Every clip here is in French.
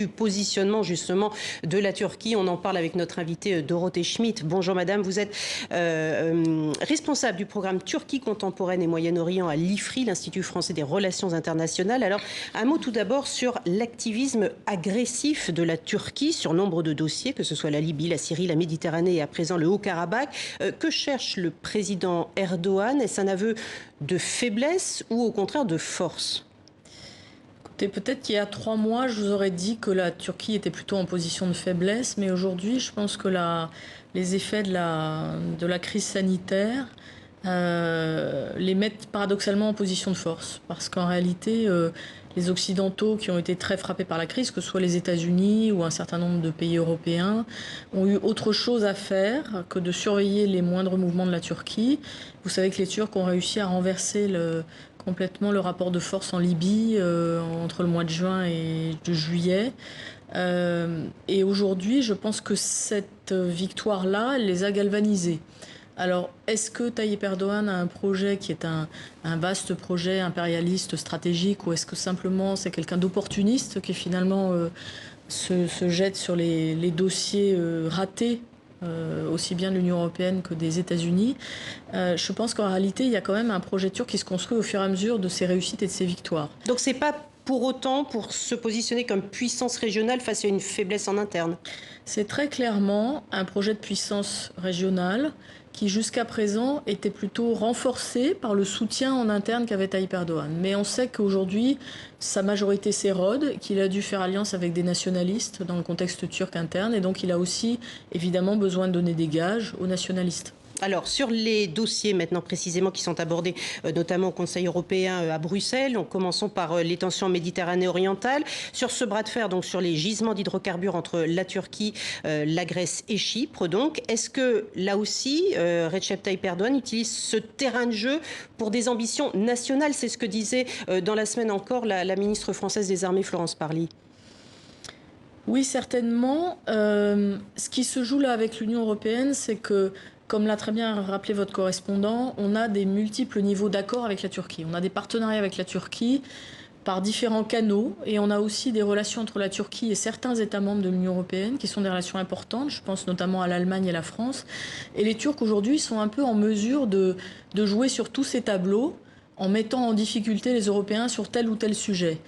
du positionnement justement de la Turquie. On en parle avec notre invitée Dorothée Schmidt. Bonjour madame, vous êtes responsable du programme Turquie contemporaine et Moyen-Orient à l'IFRI, l'Institut français des relations internationales. Alors un mot tout d'abord sur l'activisme agressif de la Turquie sur nombre de dossiers, que ce soit la Libye, la Syrie, la Méditerranée et à présent le Haut-Karabakh. Que cherche le président Erdogan? Est-ce un aveu de faiblesse ou au contraire de force? Peut-être qu'il y a 3 mois, je vous aurais dit que la Turquie était plutôt en position de faiblesse, mais aujourd'hui, je pense que les effets de la crise sanitaire les mettent paradoxalement en position de force. Parce qu'en réalité, les Occidentaux qui ont été très frappés par la crise, que ce soit les États-Unis ou un certain nombre de pays européens, ont eu autre chose à faire que de surveiller les moindres mouvements de la Turquie. Vous savez que les Turcs ont réussi à renverser complètement le rapport de force en Libye entre le mois de juin et de juillet. Et aujourd'hui, je pense que cette victoire-là, elle les a galvanisés. Alors, est-ce que Tayyip Erdogan a un projet qui est un vaste projet impérialiste, stratégique, ou est-ce que simplement c'est quelqu'un d'opportuniste qui finalement se jette sur les dossiers ratés aussi bien de l'Union européenne que des États-Unis? Je pense qu'en réalité, il y a quand même un projet turc qui se construit au fur et à mesure de ses réussites et de ses victoires. Donc c'est pas pour autant pour se positionner comme puissance régionale face à une faiblesse en interne? C'est très clairement un projet de puissance régionale qui jusqu'à présent était plutôt renforcé par le soutien en interne qu'avait Tayyip Erdogan. Mais on sait qu'aujourd'hui, sa majorité s'érode, qu'il a dû faire alliance avec des nationalistes dans le contexte turc interne, et donc il a aussi évidemment besoin de donner des gages aux nationalistes. Alors, sur les dossiers maintenant précisément qui sont abordés, notamment au Conseil européen à Bruxelles, en commençant par les tensions en Méditerranée orientale, sur ce bras de fer, donc sur les gisements d'hydrocarbures entre la Turquie, la Grèce et Chypre, donc, est-ce que là aussi, Recep Tayyip Erdogan utilise ce terrain de jeu pour des ambitions nationales? C'est ce que disait dans la semaine encore la ministre française des Armées, Florence Parly. Oui, certainement. Ce qui se joue là avec l'Union européenne, c'est que, comme l'a très bien rappelé votre correspondant, on a des multiples niveaux d'accord avec la Turquie. On a des partenariats avec la Turquie par différents canaux, et on a aussi des relations entre la Turquie et certains États membres de l'Union européenne qui sont des relations importantes. Je pense notamment à l'Allemagne et la France. Et les Turcs aujourd'hui sont un peu en mesure de jouer sur tous ces tableaux en mettant en difficulté les Européens sur tel ou tel sujet.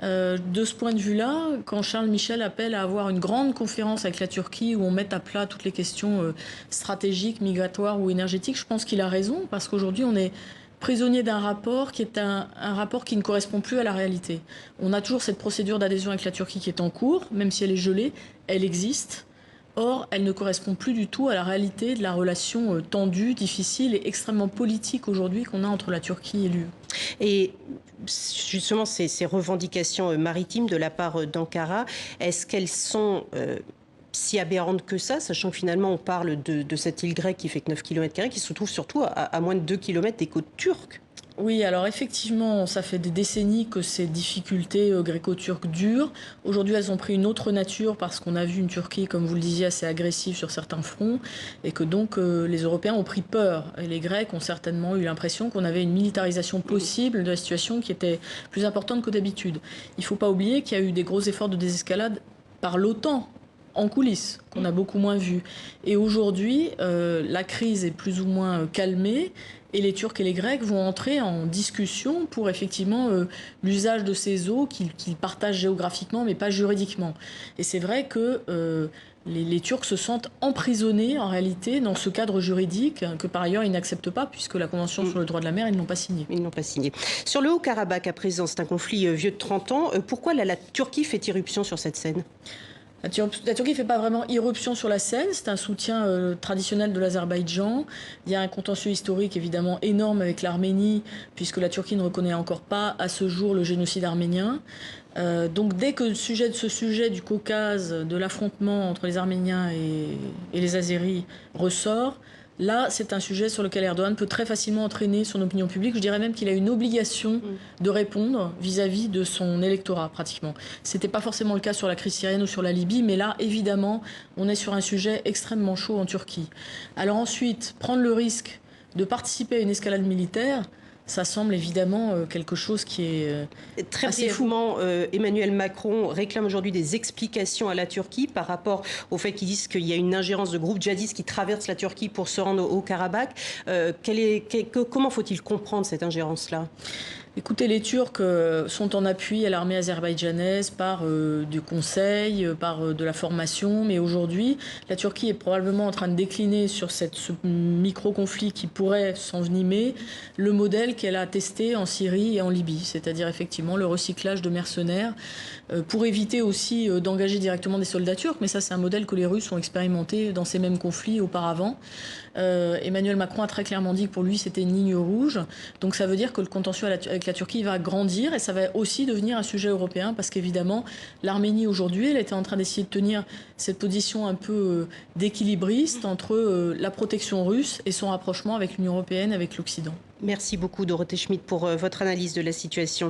De ce point de vue-là, quand Charles Michel appelle à avoir une grande conférence avec la Turquie où on met à plat toutes les questions stratégiques, migratoires ou énergétiques, je pense qu'il a raison, parce qu'aujourd'hui on est prisonnier d'un rapport qui est un rapport qui ne correspond plus à la réalité. On a toujours cette procédure d'adhésion avec la Turquie qui est en cours, même si elle est gelée, elle existe. Or, elle ne correspond plus du tout à la réalité de la relation tendue, difficile et extrêmement politique aujourd'hui qu'on a entre la Turquie et l'UE. Et justement, ces revendications maritimes de la part d'Ankara, est-ce qu'elles sont si aberrantes que ça, sachant que finalement on parle de cette île grecque qui fait que 9 km², qui se trouve surtout à moins de 2 km des côtes turques? Oui, alors effectivement, ça fait des décennies que ces difficultés gréco-turques durent. Aujourd'hui, elles ont pris une autre nature parce qu'on a vu une Turquie, comme vous le disiez, assez agressive sur certains fronts, et que donc les Européens ont pris peur. Et les Grecs ont certainement eu l'impression qu'on avait une militarisation possible de la situation qui était plus importante que d'habitude. Il ne faut pas oublier qu'il y a eu des gros efforts de désescalade par l'OTAN en coulisses, qu'on a beaucoup moins vu. Et aujourd'hui, la crise est plus ou moins calmée, et les Turcs et les Grecs vont entrer en discussion pour effectivement l'usage de ces eaux qu'ils partagent géographiquement, mais pas juridiquement. Et c'est vrai que les Turcs se sentent emprisonnés en réalité dans ce cadre juridique que par ailleurs ils n'acceptent pas, puisque la Convention sur le droit de la mer, ils ne l'ont pas signée. Ils n'ont pas signé. Sur le Haut-Karabakh à présent, c'est un conflit vieux de 30 ans. Pourquoi la Turquie fait irruption sur cette scène? La Turquie ne fait pas vraiment irruption sur la scène, c'est un soutien traditionnel de l'Azerbaïdjan. Il y a un contentieux historique évidemment énorme avec l'Arménie, puisque la Turquie ne reconnaît encore pas à ce jour le génocide arménien. Donc dès que ce sujet du Caucase, de l'affrontement entre les Arméniens et les Azéris ressort, là, c'est un sujet sur lequel Erdogan peut très facilement entraîner son opinion publique. Je dirais même qu'il a une obligation de répondre vis-à-vis de son électorat, pratiquement. Ce n'était pas forcément le cas sur la crise syrienne ou sur la Libye, mais là, évidemment, on est sur un sujet extrêmement chaud en Turquie. Alors ensuite, prendre le risque de participer à une escalade militaire, ça semble évidemment quelque chose qui est Très assez fou. brièvement, Emmanuel Macron réclame aujourd'hui des explications à la Turquie par rapport au fait qu'ils disent qu'il y a une ingérence de groupes djihadistes qui traversent la Turquie pour se rendre au Karabakh. Comment faut-il comprendre cette ingérence-là ? Écoutez, les Turcs sont en appui à l'armée azerbaïdjanaise par du conseil, par de la formation, mais aujourd'hui, la Turquie est probablement en train de décliner sur ce micro-conflit qui pourrait s'envenimer le modèle qu'elle a testé en Syrie et en Libye, c'est-à-dire effectivement le recyclage de mercenaires pour éviter aussi d'engager directement des soldats turcs, mais ça c'est un modèle que les Russes ont expérimenté dans ces mêmes conflits auparavant. Emmanuel Macron a très clairement dit que pour lui c'était une ligne rouge, donc ça veut dire que le contentieux avec la Turquie va grandir et ça va aussi devenir un sujet européen parce qu'évidemment l'Arménie aujourd'hui elle était en train d'essayer de tenir cette position un peu d'équilibriste entre la protection russe et son rapprochement avec l'Union européenne, avec l'Occident. Merci beaucoup Dorothée Schmitt pour votre analyse de la situation.